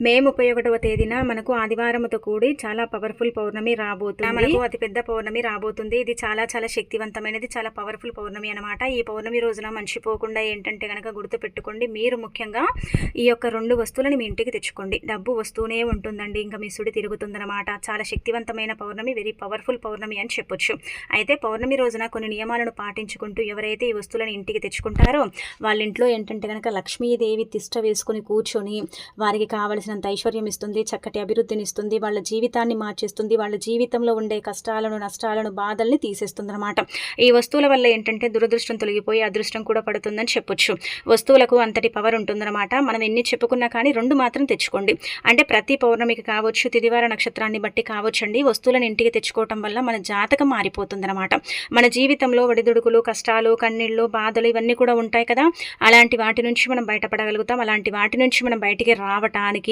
మే 31వ తేదీన మనకు ఆదివారంతో కూడి చాలా పవర్ఫుల్ పౌర్ణమి రాబోతుంది. మనకు అతిపెద్ద పౌర్ణమి రాబోతుంది. ఇది చాలా చాలా శక్తివంతమైనది, చాలా పవర్ఫుల్ పౌర్ణమి అనమాట. ఈ పౌర్ణమి రోజున మర్చిపోకుండా ఏంటంటే కనుక గుర్తు పెట్టుకోండి, మీరు ముఖ్యంగా ఈ యొక్క 2 వస్తువులను మీ ఇంటికి తెచ్చుకోండి. డబ్బు వస్తూనే ఉంటుందండి, ఇంకా మీ సుడి తిరుగుతుందన్నమాట. చాలా శక్తివంతమైన పౌర్ణమి, వెరీ పవర్ఫుల్ పౌర్ణమి అని చెప్పొచ్చు. అయితే పౌర్ణమి రోజున కొన్ని నియమాలను పాటించుకుంటూ ఎవరైతే ఈ వస్తువులను ఇంటికి తెచ్చుకుంటారో వాళ్ళ ఇంట్లో ఏంటంటే కనుక లక్ష్మీదేవి తిష్ట వేసుకుని కూర్చొని వారికి కావలసినంత ఐశ్వర్యం ఇస్తుంది, చక్కటి అభివృద్ధిని ఇస్తుంది, వాళ్ళ జీవితాన్ని మార్చేస్తుంది, వాళ్ళ జీవితంలో ఉండే కష్టాలను, నష్టాలను, బాధల్ని తీసేస్తుంది అనమాట. ఈ వస్తువుల వల్ల ఏంటంటే దురదృష్టం తొలగిపోయి అదృష్టం కూడా పడుతుందని చెప్పొచ్చు. వస్తువులకు అంతటి పవర్ ఉంటుందన్నమాట. మనం ఎన్ని చెప్పుకున్నా కానీ 2 మాత్రం తెచ్చుకోండి. అంటే ప్రతి పౌర్ణమికి కావచ్చు, తిదివార నక్షత్రాన్ని బట్టి కావచ్చండి, వస్తువులను ఇంటికి తెచ్చుకోవటం వల్ల మన జాతకం మారిపోతుందన్నమాట. మన జీవితంలో ఒడిదుడుకులు, కష్టాలు, కన్నీళ్ళు, బాధలు ఇవన్నీ కూడా ఉంటాయి కదా, అలాంటి వాటి నుంచి మనం బయటపడగలుగుతాం. అలాంటి వాటి నుంచి మనం బయటికి రావటానికి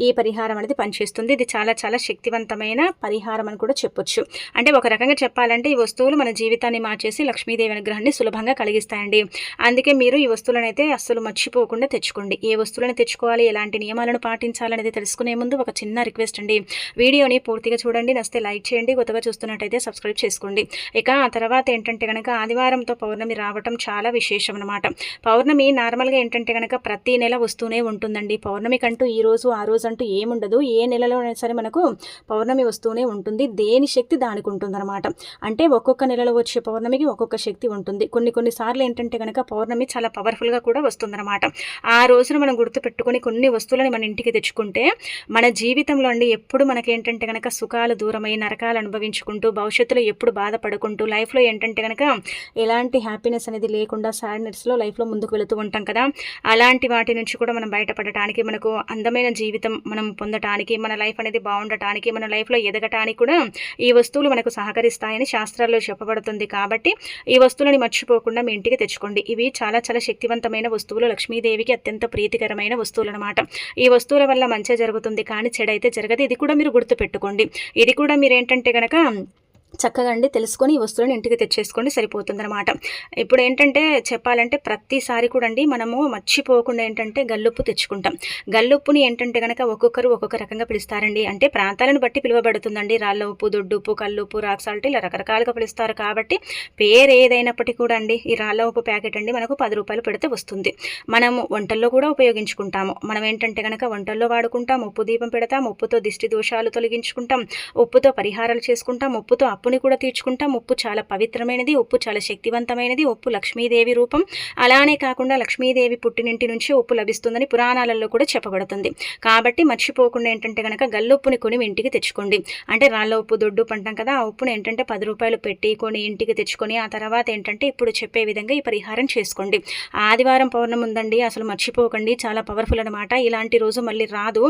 ఈ పరిహారం అనేది పనిచేస్తుంది. ఇది చాలా చాలా శక్తివంతమైన పరిహారం అని కూడా చెప్పొచ్చు. అంటే ఒక రకంగా చెప్పాలంటే ఈ వస్తువులు మన జీవితాన్ని మార్చేసి లక్ష్మీదేవి అనుగ్రహాన్ని సులభంగా కలిగిస్తాయండి. అందుకే మీరు ఈ వస్తువులను అయితే అస్సలు మర్చిపోకుండా తెచ్చుకోండి. ఏ వస్తువులను తెచ్చుకోవాలి, ఎలాంటి నియమాలను పాటించాలనేది తెలుసుకునే ముందు ఒక చిన్న రిక్వెస్ట్ అండి, వీడియోని పూర్తిగా చూడండి, నచ్చితే లైక్ చేయండి, కొత్తగా చూస్తున్నట్టయితే సబ్స్క్రైబ్ చేసుకోండి. ఇక ఆ తర్వాత ఏంటంటే కనుక ఆదివారంతో పౌర్ణమి రావటం చాలా విశేషం అనమాట. పౌర్ణమి నార్మల్గా ఏంటంటే కనుక ప్రతి నెల వస్తూనే ఉంటుందండి. పౌర్ణమి కంటూ ఈ రోజు ఆ రోజు అంటూ ఏముండదు. ఏ నెలలో సరే మనకు పౌర్ణమి వస్తూనే ఉంటుంది. దేని శక్తి దానికి ఉంటుందన్నమాట. అంటే ఒక్కొక్క నెలలో వచ్చే పౌర్ణమికి ఒక్కొక్క శక్తి ఉంటుంది. కొన్ని సార్లు ఏంటంటే కనుక పౌర్ణమి చాలా పవర్ఫుల్గా కూడా వస్తుందన్నమాట. ఆ రోజున మనం గుర్తుపెట్టుకొని కొన్ని వస్తువులని మన ఇంటికి తెచ్చుకుంటే మన జీవితంలో అండి ఎప్పుడు మనకేంటంటే కనుక సుఖాలు దూరమై నరకాలు అనుభవించుకుంటూ భవిష్యత్తులో ఎప్పుడు బాధపడుకుంటూ లైఫ్లో ఏంటంటే కనుక ఎలాంటి హ్యాపీనెస్ అనేది లేకుండా సాడ్నెస్లో లైఫ్లో ముందుకు వెళుతూ ఉంటాం కదా, అలాంటి వాటి నుంచి కూడా మనం బయటపడటానికి, మనకు అందమైన జీవితం మనం పొందటానికి, మన లైఫ్ అనేది బాగుండటానికి, మన లైఫ్లో ఎదగటానికి కూడా ఈ వస్తువులు మనకు సహకరిస్తాయని శాస్త్రాల్లో చెప్పబడుతుంది. కాబట్టి ఈ వస్తువులని మర్చిపోకుండా మీ ఇంటికి తెచ్చుకోండి. ఇవి చాలా చాలా శక్తివంతమైన వస్తువులు, లక్ష్మీదేవికి అత్యంత ప్రీతికరమైన వస్తువులు అనమాట. ఈ వస్తువుల వల్ల మంచి జరుగుతుంది కానీ చెడైతే జరగదు. ఇది కూడా మీరు గుర్తుపెట్టుకోండి. ఇది కూడా మీరు ఏంటంటే కనుక చక్కగా అండి తెలుసుకొని ఈ వస్తువులను ఇంటికి తెచ్చేసుకోండి, సరిపోతుందన్నమాట. ఇప్పుడు ఏంటంటే చెప్పాలంటే ప్రతిసారి కూడా అండి మనము మర్చిపోకుండా ఏంటంటే గల్లుప్పు తెచ్చుకుంటాం. గల్లుప్పుని ఏంటంటే కనుక ఒక్కొక్కరు ఒక్కొక్క రకంగా పిలుస్తారండి. అంటే ప్రాంతాలను బట్టి పిలువబడుతుందండి. రాళ్ళ ఉప్పు, దొడ్డుప్పు, కల్లుప్పు, రాక్ సాల్ట్ ఇలా రకరకాలుగా పిలుస్తారు. కాబట్టి పేరు ఏదైనప్పటికీ కూడా అండి ఈ రాళ్ళ ఉప్పు ప్యాకెట్ అండి మనకు 10 రూపాయలు పెడితే వస్తుంది. మనము వంటల్లో కూడా ఉపయోగించుకుంటాము. మనం ఏంటంటే కనుక వంటల్లో వాడుకుంటాం, ఉప్పు దీపం పెడతాం, ఉప్పుతో దిష్టి దోషాలు తొలగించుకుంటాం, ఉప్పుతో పరిహారాలు చేసుకుంటాం, ఉప్పుతో ఉప్పుని కూడా తీర్చుకుంటాం. ఉప్పు చాలా పవిత్రమైనది, ఉప్పు చాలా శక్తివంతమైనది, ఉప్పు లక్ష్మీదేవి రూపం. అలానే కాకుండా లక్ష్మీదేవి పుట్టినింటి నుంచి ఉప్పు లభిస్తుందని పురాణాలలో కూడా చెప్పబడుతుంది. కాబట్టి మర్చిపోకుండా ఏంటంటే కనుక గల్లుప్పుని కొని ఇంటికి తెచ్చుకోండి. అంటే రాళ్ళ ఉప్పు, దొడ్డు పంటాం కదా, ఆ ఉప్పుని ఏంటంటే 10 రూపాయలు పెట్టి కొని ఇంటికి తెచ్చుకొని ఆ తర్వాత ఏంటంటే ఇప్పుడు చెప్పే విధంగా ఈ పరిహారం చేసుకోండి. ఆదివారం పౌర్ణమి ఉందండి, అసలు మర్చిపోకండి, చాలా పవర్ఫుల్ అనమాట. ఇలాంటి రోజు మళ్ళీ రాదు.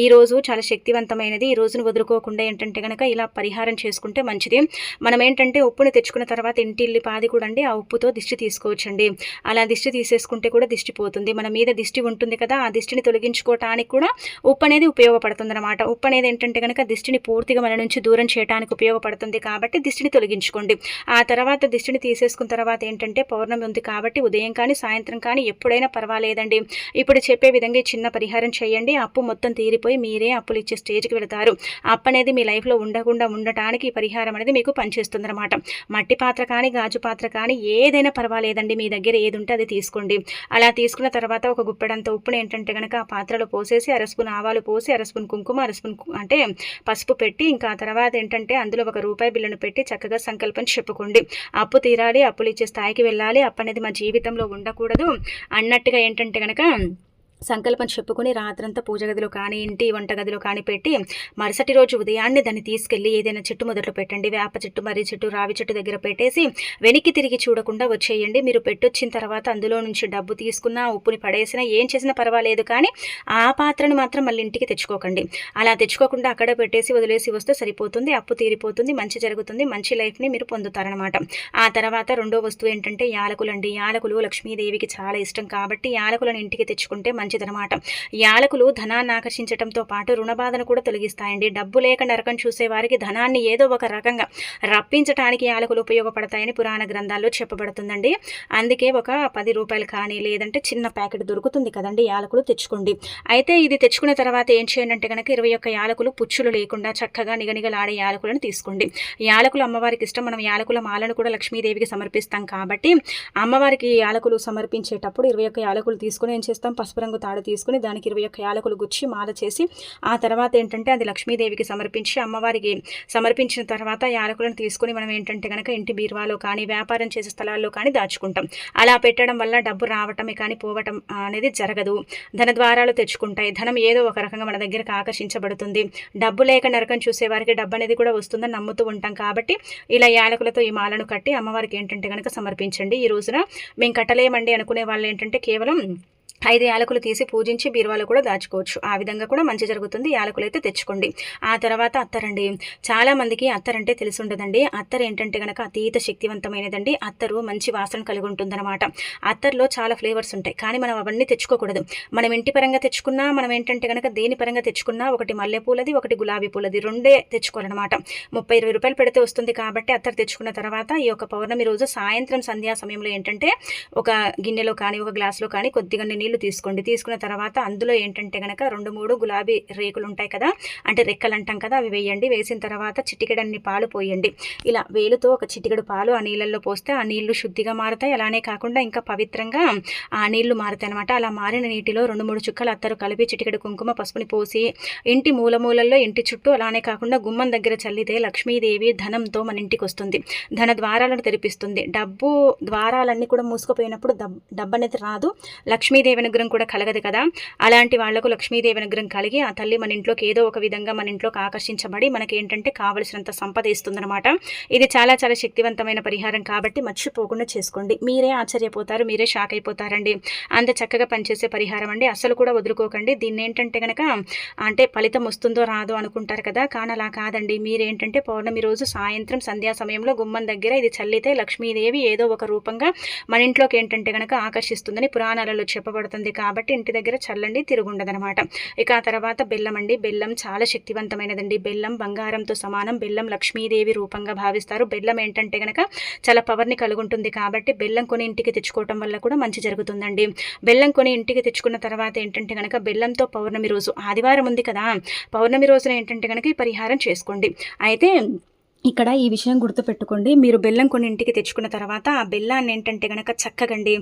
ఈ రోజు చాలా శక్తివంతమైనది. ఈ రోజును వదులుకోకుండా ఏంటంటే కనుక ఇలా పరిహారం చేసుకుంటే మంచిది. మనం ఏంటంటే ఉప్పుని తెచ్చుకున్న తర్వాత ఇంటిల్లి పాది కూడా అండి ఆ ఉప్పుతో దిష్టి తీసుకోవచ్చండి. అలా దిష్టి తీసేసుకుంటే కూడా దిష్టి పోతుంది. మన మీద దిష్టి ఉంటుంది కదా, ఆ దిష్టిని తొలగించుకోవటానికి కూడా ఉప్పు అనేది ఉపయోగపడుతుంది అనమాట. ఉప్పు అనేది ఏంటంటే కనుక దిష్టిని పూర్తిగా మన నుంచి దూరం చేయడానికి ఉపయోగపడుతుంది. కాబట్టి దిష్టిని తొలగించుకోండి. ఆ తర్వాత దిష్టిని తీసేసుకున్న తర్వాత ఏంటంటే పౌర్ణమి ఉంది కాబట్టి ఉదయం కానీ సాయంత్రం కానీ ఎప్పుడైనా పర్వాలేదండి. ఇప్పుడు చెప్పే విధంగా చిన్న పరిహారం చేయండి. అప్పు మొత్తం తీరిపోయి మీరే అప్పులు ఇచ్చే స్టేజ్కి వెళతారు. అప్పు అనేది మీ లైఫ్లో ఉండకుండా ఉండటానికి ఈ పరిహారం అనేది మీకు పనిచేస్తుంది అనమాట. మట్టి పాత్ర కానీ గాజు పాత్ర కానీ ఏదైనా పర్వాలేదండి, మీ దగ్గర ఏది ఉంటే అది తీసుకోండి. అలా తీసుకున్న తర్వాత ఒక గుప్పెడంత ఉప్పుని ఏంటంటే కనుక ఆ పాత్రలో పోసేసి అరస్పూన్ ఆవాలు పోసి అరస్పూన్ కుంకుమ అరస్పూన్ అంటే పసుపు పెట్టి ఇంకా తర్వాత ఏంటంటే అందులో ఒక రూపాయి బిల్లును పెట్టి చక్కగా సంకల్పం చెప్పుకోండి. అప్పు తీరాలి, అప్పులు ఇచ్చే స్థాయికి వెళ్ళాలి, అప్పు అనేది మా జీవితంలో ఉండకూడదు అన్నట్టుగా ఏంటంటే కనుక సంకల్పం చెప్పుకొని రాత్రంతా పూజ గదిలో కానీ ఇంటి వంటగదిలో కానీ పెట్టి మరుసటి రోజు ఉదయాన్నే దాన్ని తీసుకెళ్ళి ఏదైనా చెట్టు మొదట్లో పెట్టండి. వేప చెట్టు, మర్రి చెట్టు, రావి చెట్టు దగ్గర పెట్టేసి వెనక్కి తిరిగి చూడకుండా వచ్చేయండి. మీరు పెట్టొచ్చిన తర్వాత అందులో నుంచి డబ్బు తీసుకున్నా, ఉప్పుని పడేసినా, ఏం చేసినా పర్వాలేదు కానీ ఆ పాత్రను మాత్రం మళ్ళీ ఇంటికి తెచ్చుకోకండి. అలా తెచ్చుకోకుండా అక్కడ పెట్టేసి వదిలేసి వస్తే సరిపోతుంది. అప్పు తీరిపోతుంది, మంచి జరుగుతుంది, మంచి లైఫ్ని మీరు పొందుతారనమాట. ఆ తర్వాత రెండో వస్తువు ఏంటంటే యాలకులు అండి. యాలకులు లక్ష్మీదేవికి చాలా ఇష్టం కాబట్టి యాలకులను ఇంటికి తెచ్చుకుంటే మంచిదనమాట. యాలకులు ధనాన్ని ఆకర్షించడంతో పాటు రుణబాధను కూడా తొలగిస్తాయండి. డబ్బు లేక నరకం చూసే వారికి ధనాన్ని ఏదో ఒక రకంగా రప్పించడానికి యాలకులు ఉపయోగపడతాయని పురాణ గ్రంథాల్లో చెప్పబడుతుందండి. అందుకే ఒక 10 రూపాయలు కానీ లేదంటే చిన్న ప్యాకెట్ దొరుకుతుంది కదండి, యాలకులు తెచ్చుకోండి. అయితే ఇది తెచ్చుకున్న తర్వాత ఏం చేయండి అంటే కనుక 21 యాలకులు పుచ్చులు లేకుండా చక్కగా నిగనిగలాడే యాలకులను తీసుకోండి. యాలకులు అమ్మవారికి ఇష్టం. మనం యాలకుల మాలను కూడా లక్ష్మీదేవికి సమర్పిస్తాం కాబట్టి అమ్మవారికి యాలకులు సమర్పించేటప్పుడు 21 యాలకులు తీసుకుని ఏం చేస్తాం, పసుపు రంగు తాడు తీసుకుని దానికి 21 యాలకులు గుచ్చి మాల చేసి ఆ తర్వాత ఏంటంటే అది లక్ష్మీదేవికి సమర్పించి అమ్మవారికి సమర్పించిన తర్వాత యాలకులను తీసుకుని మనం ఏంటంటే కనుక ఇంటి బీరువాలో కానీ వ్యాపారం చేసే స్థలాల్లో కానీ దాచుకుంటాం. అలా పెట్టడం వల్ల డబ్బు రావటమే కానీ పోవటం అనేది జరగదు. ధన ద్వారాలు తెచ్చుకుంటాయి. ధనం ఏదో ఒక రకంగా మన దగ్గరకు ఆకర్షించబడుతుంది. డబ్బు లేక నరకం చూసే వారికి డబ్బు అనేది కూడా వస్తుందని నమ్ముతూ ఉంటాం కాబట్టి ఇలా యాలకులతో ఈ మాలను కట్టి అమ్మవారికి ఏంటంటే కనుక సమర్పించండి. ఈ రోజున మేము కట్టలేమండి అనుకునే వాళ్ళు ఏంటంటే కేవలం 5 యాలకులు తీసి పూజించి బీరువాలో కూడా దాచుకోవచ్చు. ఆ విధంగా కూడా మంచి జరుగుతుంది. యాలకులు అయితే తెచ్చుకోండి. ఆ తర్వాత అత్తరండి. చాలా మందికి అత్తరంటే తెలిసి ఉండదండి. అత్తరు ఏంటంటే కనుక అతీత శక్తివంతమైనదండి. అత్తరు మంచి వాసన కలిగి ఉంటుందన్నమాట. అత్తర్లో చాలా ఫ్లేవర్స్ ఉంటాయి, కానీ మనం అవన్నీ తెచ్చుకోకూడదు. మనం ఇంటి పరంగా తెచ్చుకున్నా, మనం ఏంటంటే కనుక దేని పరంగా తెచ్చుకున్నా ఒకటి మల్లెపూలది, ఒకటి గులాబీ పూలది, రెండే తెచ్చుకోవాలన్నమాట. 30-20 రూపాయలు పెడితే వస్తుంది కాబట్టి అత్తరు తెచ్చుకున్న తర్వాత ఈ యొక్క పౌర్ణమి రోజు సాయంత్రం సంధ్యా సమయంలో ఏంటంటే ఒక గిన్నెలో కానీ ఒక గ్లాసులో కానీ కొద్దిగా నీళ్లు తీసుకోండి. తీసుకున్న తర్వాత అందులో ఏంటంటే కనుక 2-3 గులాబీ రేకులు ఉంటాయి కదా, అంటే రెక్కలు అంటాం కదా, అవి వేయండి. వేసిన తర్వాత చిటికెడన్ని పాలు పోయండి. ఇలా వేలుతో ఒక చిటికెడు పాలు ఆ నీళ్ళల్లో పోస్తే ఆ నీళ్లు శుద్ధిగా మారుతాయి. అలానే కాకుండా ఇంకా పవిత్రంగా ఆ నీళ్లు మారుతాయి అనమాట. అలా మారిన నీటిలో 2-3 చుక్కలు అత్తరు కలిపి చిటికెడు కుంకుమ పసుపుని పోసి ఇంటి మూలమూలల్లో ఇంటి చుట్టూ అలానే కాకుండా గుమ్మం దగ్గర చల్లితే లక్ష్మీదేవి ధనంతో మన ఇంటికి వస్తుంది. ధన ద్వారాలను తెరిపిస్తుంది. డబ్బు ద్వారాలన్నీ కూడా మూసుకుపోయినప్పుడు డబ్బు అనేది రాదు, లక్ష్మీదేవి అనుగ్రహం కూడా కలగదు కదా. అలాంటి వాళ్లకు లక్ష్మీదేవి అనుగ్రహం కలిగి ఆ తల్లి మన ఇంట్లోకి ఏదో ఒక విధంగా మన ఇంట్లోకి ఆకర్షించబడి మనకి ఏంటంటే కావలసినంత సంపద ఇస్తుందన్నమాట. ఇది చాలా చాలా శక్తివంతమైన పరిహారం కాబట్టి మర్చిపోకుండా చేసుకోండి. మీరే ఆశ్చర్యపోతారు, మీరే షాక్ అయిపోతారండి. అంత చక్కగా పనిచేసే పరిహారం అండి. అసలు కూడా వదులుకోకండి. దీన్ని ఏంటంటే కనుక అంటే ఫలితం వస్తుందో రాదో అనుకుంటారు కదా, కానీ అలా కాదండి. మీరేంటంటే పౌర్ణమి రోజు సాయంత్రం సంధ్యా సమయంలో గుమ్మం దగ్గర ఇది చల్లితే లక్ష్మీదేవి ఏదో ఒక రూపంగా మన ఇంట్లోకి ఏంటంటే కనుక ఆకర్షిస్తుందని పురాణాలలో చెప్పబడుతుంది కాబట్టి ఇంటి దగ్గర చల్లండి, తిరుగుండదనమాట. ఇక ఆ తర్వాత బెల్లం అండి. బెల్లం చాలా శక్తివంతమైనదండి. బెల్లం బంగారంతో సమానం. బెల్లం లక్ష్మీదేవి రూపంగా భావిస్తారు. బెల్లం ఏంటంటే కనుక చాలా పవర్ని కలిగి ఉంటుంది కాబట్టి బెల్లం కొని ఇంటికి తెచ్చుకోవటం వల్ల కూడా మంచి జరుగుతుందండి. బెల్లం కొని ఇంటికి తెచ్చుకున్న తర్వాత ఏంటంటే కనుక బెల్లంతో పౌర్ణమి రోజు ఆదివారం ఉంది కదా, పౌర్ణమి రోజున ఏంటంటే కనుక ఈ పరిహారం చేసుకోండి. అయితే ఇక్కడ ఈ విషయం గుర్తుపెట్టుకోండి. మీరు బెల్లం కొన్ని ఇంటికి తెచ్చుకున్న తర్వాత ఆ బెల్లాన్ని ఏంటంటే కనుక చక్కగండి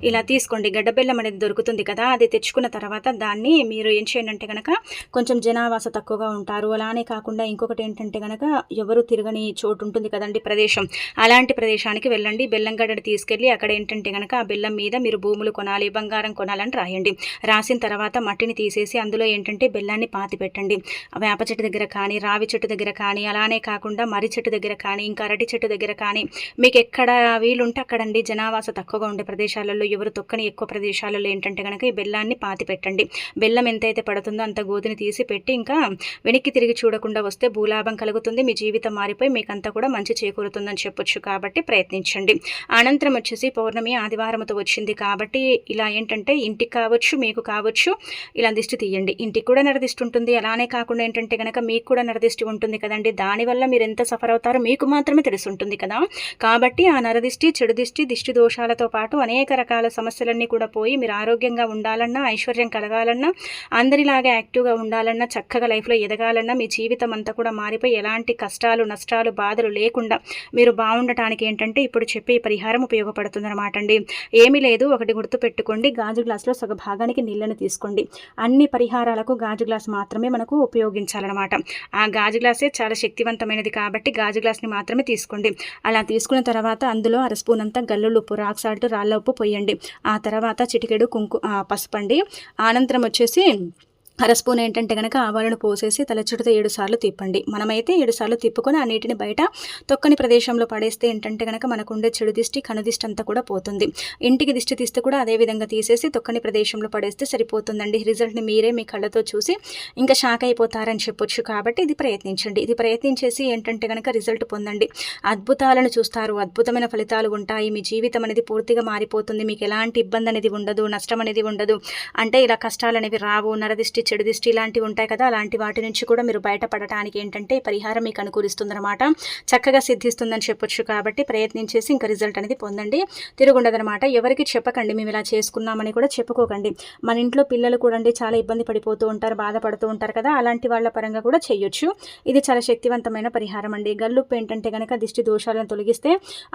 ఇలా తీసుకోండి. గడ్డ బెల్లం అనేది దొరుకుతుంది కదా, అది తెచ్చుకున్న తర్వాత దాన్ని మీరు ఏం చేయండి అంటే కనుక కొంచెం జనావాస తక్కువగా ఉంటారు. అలానే కాకుండా ఇంకొకటి ఏంటంటే కనుక ఎవరు తిరగని చోటు ఉంటుంది కదండి, ప్రదేశం. అలాంటి ప్రదేశానికి వెళ్ళండి. బెల్లం గడ్డని తీసుకెళ్ళి అక్కడ ఏంటంటే కనుక ఆ బెల్లం మీద మీరు భూములు కొనాలి, బంగారం కొనాలని రాయండి. రాసిన తర్వాత మట్టిని తీసేసి అందులో ఏంటంటే బెల్లాన్ని పాతి పెట్టండి. వేప చెట్టు దగ్గర కానీ, రావి చెట్టు దగ్గర కానీ, అలానే కాకుండా మరి చెట్టు దగ్గర కానీ, ఇంకా అరటి చెట్టు దగ్గర కానీ, మీకు ఎక్కడ వీలుంటే అక్కడండి. జనావాస తక్కువగా ఉండే ప్రదేశాలలో, ఎవరు తొక్కని ఎక్కువ ప్రదేశాలలో ఏంటంటే కనుక ఈ బెల్లాన్ని పాతి పెట్టండి. బెల్లం ఎంతైతే పడుతుందో అంత గోతిని తీసి పెట్టి ఇంకా వెనక్కి తిరిగి చూడకుండా వస్తే భూలాభం కలుగుతుంది. మీ జీవితం మారిపోయి మీకంతా కూడా మంచి చేకూరుతుందని చెప్పొచ్చు. కాబట్టి ప్రయత్నించండి. అనంతరం వచ్చేసి పౌర్ణమి ఆదివారంతో వచ్చింది కాబట్టి ఇలా ఏంటంటే ఇంటికి కావచ్చు, మీకు కావచ్చు, ఇలా దిష్టి తీయండి. ఇంటికి కూడా నరదిష్టి ఉంటుంది. అలానే కాకుండా ఏంటంటే కనుక మీకు కూడా నరదిష్టి ఉంటుంది కదండి. దానివల్ల మీరు ఎంత సఫర్ అవుతారో మీకు మాత్రమే తెలిసి ఉంటుంది కదా. కాబట్టి ఆ నరదిష్టి, చెడు దిష్టి, దిష్టి దోషాలతో పాటు అనేక రకాల సమస్యలన్నీ కూడా పోయి మీరు ఆరోగ్యంగా ఉండాలన్నా, ఐశ్వర్యం కలగాలన్నా, అందరిలాగా యాక్టివ్గా ఉండాలన్నా, చక్కగా లైఫ్లో ఎదగాలన్నా, మీ జీవితం అంతా కూడా మారిపోయి ఎలాంటి కష్టాలు, నష్టాలు, బాధలు లేకుండా మీరు బాగుండటానికి ఏంటంటే ఇప్పుడు చెప్పే పరిహారం ఉపయోగపడుతుంది అనమాట అండి. ఏమీ లేదు, ఒకటి గుర్తు పెట్టుకోండి. గాజు గ్లాసులో సగ భాగానికి నీళ్ళని తీసుకోండి. అన్ని పరిహారాలకు గాజు గ్లాస్ మాత్రమే మనకు ఉపయోగించాలన్నమాట. ఆ గాజు గ్లాసే చాలా శక్తివంతమైనది కాబట్టి గాజు గ్లాస్ని మాత్రమే తీసుకోండి. అలా తీసుకున్న తర్వాత అందులో 1/2 స్పూన్ అంతా గల్లులు ఉప్పు, రాక్ సాల్ట్, రాళ్ళ ఉప్పు పోయండి. ఆ తర్వాత చిటికెడు పసుపు అండి. అనంతరం వచ్చేసి అర స్పూన్ ఏంటంటే గనక ఆవాలను పోసేసి తలచుడితో 7 సార్లు తిప్పండి. మనమైతే 7 సార్లు తిప్పుకొని ఆ నీటిని బయట తొక్కని ప్రదేశంలో పడేస్తే ఏంటంటే గనక మనకుండే చెడు దిష్టి, కనుదిష్టి అంతా కూడా పోతుంది. ఇంటికి దిష్టి తీస్తే కూడా అదే విధంగా తీసేసి తొక్కని ప్రదేశంలో పడేస్తే సరిపోతుందండి. రిజల్ట్‌ని మీరే మీ కళ్ళతో చూసి ఇంకా షాక్ అయిపోతారని చెప్పొచ్చు. కాబట్టి ఇది ప్రయత్నించండి. ఇది ప్రయత్నించేసి ఏంటంటే గనక రిజల్ట్ పొందండి. అద్భుతాలను చూస్తారు. అద్భుతమైన ఫలితాలు ఉంటాయి. మీ జీవితం అనేది పూర్తిగా మారిపోతుంది. మీకు ఎలాంటి ఇబ్బంది అనేది ఉండదు. నష్టం అనేది ఉండదు. అంటే ఇలా కష్టాలనేవి రావు. నరదిష్టి, చెడు దిష్టి ఇలాంటివి ఉంటాయి కదా, అలాంటి వాటి నుంచి కూడా మీరు బయటపడటానికి ఏంటంటే పరిహారం మీకు అనుకూలిస్తుందన్నమాట. చక్కగా సిద్ధిస్తుందని చెప్పొచ్చు. కాబట్టి ప్రయత్నించేసి ఇంకా రిజల్ట్ అనేది పొందండి. తిరుగుండదనమాట. ఎవరికి చెప్పకండి మేము ఇలా చేసుకున్నామని కూడా చెప్పుకోకండి. మన ఇంట్లో పిల్లలు కూడా చాలా ఇబ్బంది పడిపోతూ ఉంటారు, బాధపడుతూ ఉంటారు కదా, అలాంటి వాళ్ళ పరంగా కూడా చేయొచ్చు. ఇది చాలా శక్తివంతమైన పరిహారం అండి. గల్లుప్పు ఏంటంటే కనుక దిష్టి దోషాలను తొలగిస్తే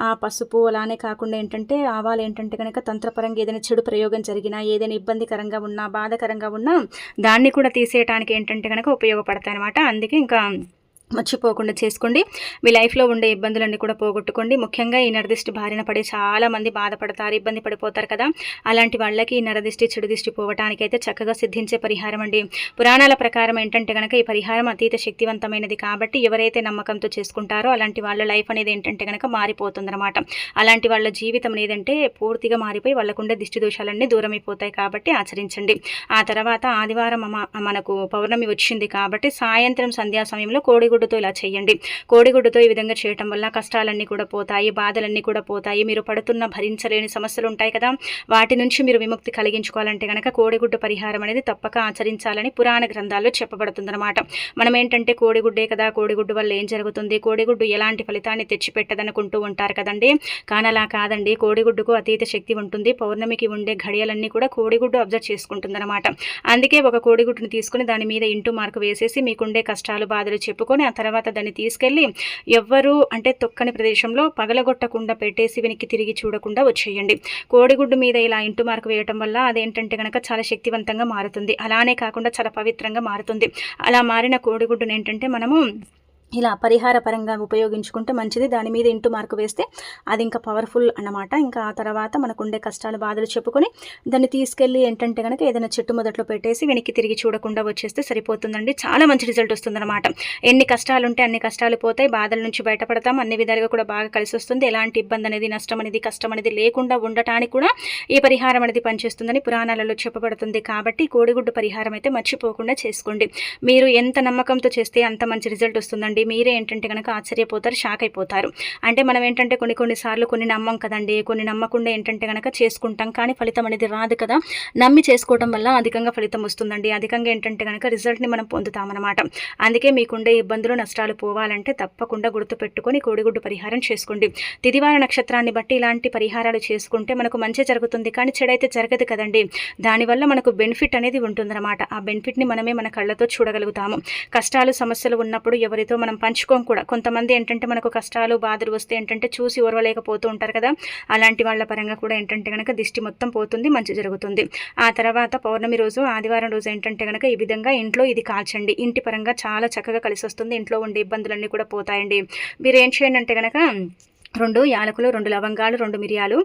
ఆ పసుపు అలానే కాకుండా ఏంటంటే ఆవాలు ఏంటంటే కనుక తంత్రపరంగా ఏదైనా చెడు ప్రయోగం జరిగినా, ఏదైనా ఇబ్బందికరంగా ఉన్నా, బాధకరంగా ఉన్నా దాన్ని కూడా తీసేయడానికి ఏంటంటే కనుక ఉపయోగపడతాయి అనమాట. అందుకే ఇంకా మర్చిపోకుండా చేసుకోండి. మీ లైఫ్లో ఉండే ఇబ్బందులన్నీ కూడా పోగొట్టుకోండి. ముఖ్యంగా ఈ నరదిష్టి బారిన పడి చాలామంది బాధపడతారు, ఇబ్బంది పడిపోతారు కదా, అలాంటి వాళ్ళకి ఈ నరదిష్టి, చెడు దిష్టి పోవటానికి అయితే చక్కగా సిద్ధించే పరిహారం అండి. పురాణాల ప్రకారం ఏంటంటే కనుక ఈ పరిహారం అతీత శక్తివంతమైనది. కాబట్టి ఎవరైతే నమ్మకంతో చేసుకుంటారో అలాంటి వాళ్ళ లైఫ్ అనేది ఏంటంటే కనుక మారిపోతుందన్నమాట. అలాంటి వాళ్ళ జీవితం ఏదంటే పూర్తిగా మారిపోయి వాళ్ళకుండే దిష్టి దోషాలన్నీ దూరం అయిపోతాయి. కాబట్టి ఆచరించండి. ఆ తర్వాత ఆదివారం మనకు పౌర్ణమి వచ్చింది కాబట్టి సాయంత్రం సంధ్యా సమయంలో కోడిగుడ్డుతో ఇలా చేయండి. కోడిగుడ్డుతో ఈ విధంగా చేయటం వల్ల కష్టాలన్నీ కూడా పోతాయి, బాధలన్నీ కూడా పోతాయి. మీరు పడుతున్న భరించలేని సమస్యలు ఉంటాయి కదా, వాటి నుంచి మీరు విముక్తి కలిగించుకోవాలంటే కనుక కోడిగుడ్డు పరిహారం అనేది తప్పక ఆచరించాలని పురాణ గ్రంథాల్లో చెప్పబడుతుందన్నమాట. మనం ఏంటంటే కోడిగుడ్డే కదా, కోడిగుడ్డు వల్ల ఏం జరుగుతుంది, కోడిగుడ్డు ఎలాంటి ఫలితాన్ని తెచ్చిపెట్టదనుకుంటూ ఉంటారు కదండి. కానీ అలా కాదండి. కోడిగుడ్డుకు అతీత శక్తి ఉంటుంది. పౌర్ణమికి ఉండే ఘడియలన్నీ కూడా కోడిగుడ్డు అబ్జర్వ్ చేసుకుంటుందన్నమాట. అందుకే ఒక కోడిగుడ్డుని తీసుకుని దాని మీద ఇంటూ మార్కు వేసేసి మీకుండే కష్టాలు, బాధలు చెప్పుకొని ఆ తర్వాత దాన్ని తీసుకెళ్ళి ఎవ్వరూ అంటే తొక్కని ప్రదేశంలో పగలగొట్టకుండా పెట్టేసి వెనక్కి తిరిగి చూడకుండా వచ్చేయండి. కోడిగుడ్డు మీద ఇలా ఇంటు మార్కు వేయటం వల్ల అదేంటంటే కనుక చాలా శక్తివంతంగా మారుతుంది. అలానే కాకుండా చాలా పవిత్రంగా మారుతుంది. అలా మారిన కోడిగుడ్డును ఏంటంటే మనము ఇలా పరిహార పరంగా ఉపయోగించుకుంటే మంచిది. దాని మీద ఇంటూ మార్కు వేస్తే అది ఇంకా పవర్ఫుల్ అన్నమాట. ఇంకా ఆ తర్వాత మనకు ఉండే కష్టాలు, బాధలు చెప్పుకొని దాన్ని తీసుకెళ్ళి ఏంటంటే కనుక ఏదైనా చెట్టు మొదట్లో పెట్టేసి వెనక్కి తిరిగి చూడకుండా వచ్చేస్తే సరిపోతుందండి. చాలా మంచి రిజల్ట్ వస్తుందన్నమాట. ఎన్ని కష్టాలు ఉంటే అన్ని కష్టాలు పోతాయి, బాధల నుంచి బయటపడతాం, అన్ని విధాలుగా కూడా బాగా కలిసి వస్తుంది. ఎలాంటి ఇబ్బంది అనేది, నష్టం అనేది, కష్టం అనేది లేకుండా ఉండటానికి కూడా ఈ పరిహారం అనేది పనిచేస్తుందని పురాణాలలో చెప్పబడుతుంది. కాబట్టి కోడిగుడ్డు పరిహారం అయితే మర్చిపోకుండా చేసుకోండి. మీరు ఎంత నమ్మకంతో చేస్తే అంత మంచి రిజల్ట్ వస్తుందండి. మీరే ఏంటంటే కనుక ఆశ్చర్యపోతారు, షాక్ అయిపోతారు. అంటే మనం ఏంటంటే కొన్నిసార్లు కొన్ని నమ్మం కదండి, కొన్ని నమ్మకుండా ఏంటంటే కనుక చేసుకుంటాం, కానీ ఫలితం అనేది రాదు కదా. నమ్మి చేసుకోవడం వల్ల అధికంగా ఫలితం వస్తుందండి. అధికంగా ఏంటంటే కనుక రిజల్ట్ని మనం పొందుతామన్నమాట. అందుకే మీకుండే ఇబ్బందులు, నష్టాలు పోవాలంటే తప్పకుండా గుర్తుపెట్టుకొని కోడిగుడ్డు పరిహారం చేసుకోండి. తిదివార నక్షత్రాన్ని బట్టి ఇలాంటి పరిహారాలు చేసుకుంటే మనకు మంచి జరుగుతుంది, కానీ చెడైతే జరగదు కదండి. దానివల్ల మనకు బెనిఫిట్ అనేది ఉంటుందన్నమాట. ఆ బెనిఫిట్ని మనమే మన కళ్ళతో చూడగలుగుతాము. కష్టాలు, సమస్యలు ఉన్నప్పుడు ఎవరితో మనం పంచుకోం కూడా. కొంతమంది ఏంటంటే మనకు కష్టాలు, బాధలు వస్తే ఏంటంటే చూసి ఓర్వలేకపోతూ ఉంటారు కదా, అలాంటి వాళ్ళ పరంగా కూడా ఏంటంటే కనుక దిష్టి మొత్తం పోతుంది, మంచి జరుగుతుంది. ఆ తర్వాత పౌర్ణమి రోజు, ఆదివారం రోజు ఏంటంటే కనుక ఈ విధంగా ఇంట్లో ఇది కాల్చండి. ఇంటి పరంగా చాలా చక్కగా కలిసి వస్తుంది. ఇంట్లో ఉండే ఇబ్బందులన్నీ కూడా పోతాయండి. మీరు ఏం చేయండి అంటే కనుక 2 యాలకులు, 2 లవంగాలు, 2 మిరియాలు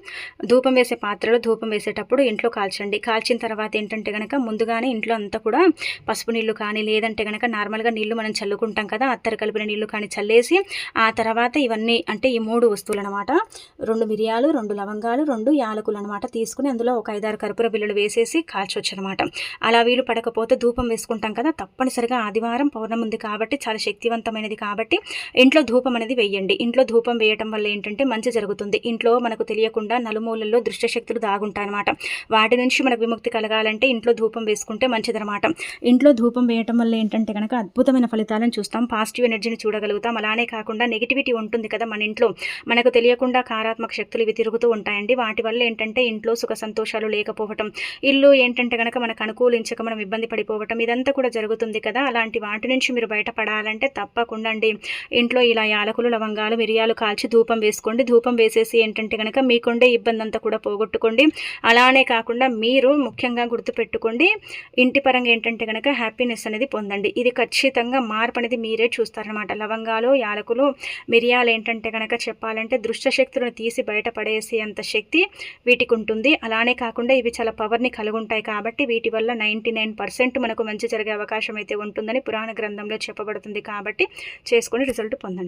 ధూపం వేసే పాత్రలో ధూపం వేసేటప్పుడు ఇంట్లో కాల్చండి. కాల్చిన తర్వాత ఏంటంటే కనుక ముందుగానే ఇంట్లో అంతా కూడా పసుపు నీళ్లు కానీ, లేదంటే కనుక నార్మల్గా నీళ్లు మనం చల్లుకుంటాం కదా, అత్తరు కలిపిన నీళ్లు కానీ చల్లేసి ఆ తర్వాత ఇవన్నీ అంటే ఈ 3 వస్తువులు అనమాట, 2 మిరియాలు, 2 లవంగాలు, 2 యాలకులు అనమాట తీసుకుని అందులో ఒక 5-6 కర్పూర బిళ్ళలు వేసేసి కాల్చొచ్చు అనమాట. అలా వీలు పడకపోతే ధూపం వేసుకుంటాం కదా, తప్పనిసరిగా ఆదివారం పౌర్ణమి ఉంది కాబట్టి చాలా శక్తివంతమైనది కాబట్టి ఇంట్లో ధూపం అనేది వేయండి. ఇంట్లో ధూపం వేయటం వల్ల ఏంటంటే మంచి జరుగుతుంది. ఇంట్లో మనకు తెలియకుండా నలుమూలల్లో దుష్టశక్తులు దాగుంటాయన్నమాట. వాటి నుంచి మనకు విముక్తి కలగాలంటే ఇంట్లో ధూపం వేసుకుంటే మంచిదన్నమాట. ఇంట్లో ధూపం వేయటం వల్ల ఏంటంటే కనుక అద్భుతమైన ఫలితాలను చూస్తాం, పాజిటివ్ ఎనర్జీని చూడగలుగుతాం. అలానే కాకుండా నెగిటివిటీ ఉంటుంది కదా మన ఇంట్లో, మనకు తెలియకుండా కారాత్మక శక్తులు ఇవి తిరుగుతూ ఉంటాయండి. వాటి వల్ల ఏంటంటే ఇంట్లో సుఖ సంతోషాలు లేకపోవటం, ఇల్లు ఏంటంటే కనుక మనకు అనుకూలించక మనం ఇబ్బంది పడిపోవటం, ఇదంతా కూడా జరుగుతుంది కదా. అలాంటి వాటి నుంచి మీరు బయటపడాలంటే తప్పకుండా అండి ఇంట్లో ఇలా యాలకులు, లవంగాలు, మిరియాలు కాల్చి ధూపం వేసుకోండి. ధూపం వేసేసి ఏంటంటే కనుక మీకుండే ఇబ్బంది అంతా కూడా పోగొట్టుకోండి. అలానే కాకుండా మీరు ముఖ్యంగా గుర్తుపెట్టుకోండి, ఇంటి పరంగా ఏంటంటే కనుక హ్యాపీనెస్ అనేది పొందండి. ఇది ఖచ్చితంగా మార్పు అనేది మీరే చూస్తారనమాట. లవంగాలు, యాలకులు, మిరియాలు ఏంటంటే కనుక చెప్పాలంటే దుష్ట శక్తులను తీసి బయటపడేసే అంత శక్తి వీటికి ఉంటుంది. అలానే కాకుండా ఇవి చాలా పవర్ని కలిగి ఉంటాయి కాబట్టి వీటి వల్ల 99% మనకు మంచి జరిగే అవకాశం అయితే ఉంటుందని పురాణ గ్రంథంలో చెప్పబడుతుంది. కాబట్టి చేసుకొని రిజల్ట్ పొందండి.